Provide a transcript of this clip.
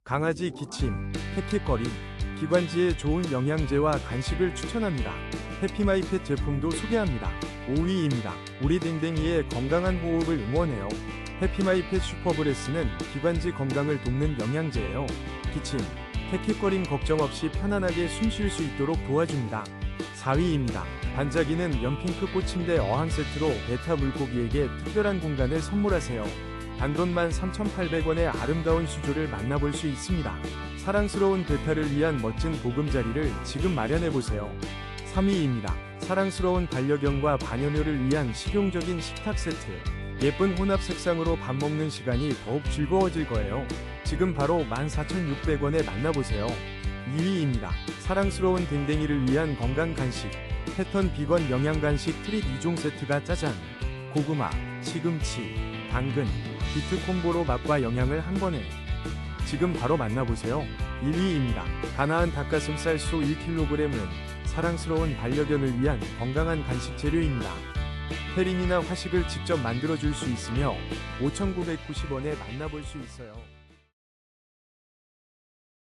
강아지 기침, 헥헥거림, 기관지에 좋은 영양제와 간식을 추천합니다. 해피마이펫 제품도 소개합니다. 5위입니다. 우리 댕댕이의 건강한 호흡을 응원해요. 해피마이펫 슈퍼브레스는 기관지 건강을 돕는 영양제예요. 기침, 헥헥거림 걱정 없이 편안하게 숨 쉴 수 있도록 도와줍니다. 4위입니다. 반짝이는 연핑크 꽃침대 어항 세트로 베타 물고기에게 특별한 공간을 선물하세요. 단돈 13,800원의 아름다운 수조를 만나볼 수 있습니다. 사랑스러운 베타를 위한 멋진 보금자리를 지금 마련해보세요. 3위입니다. 사랑스러운 반려견과 반려묘를 위한 실용적인 식탁 세트. 예쁜 혼합 색상으로 밥 먹는 시간이 더욱 즐거워질 거예요. 지금 바로 14,600원에 만나보세요. 2위입니다. 사랑스러운 댕댕이를 위한 건강 간식. 패턴 비건 영양 간식 트릿 2종 세트가 짜잔! 고구마, 시금치, 당근, 비트 콤보로 맛과 영양을 한 번에. 지금 바로 만나보세요. 1위입니다. 다나은 닭가슴살 소 1kg은 사랑스러운 반려견을 위한 건강한 간식 재료입니다. 페링이나 화식을 직접 만들어줄 수 있으며 5,990원에 만나볼 수 있어요.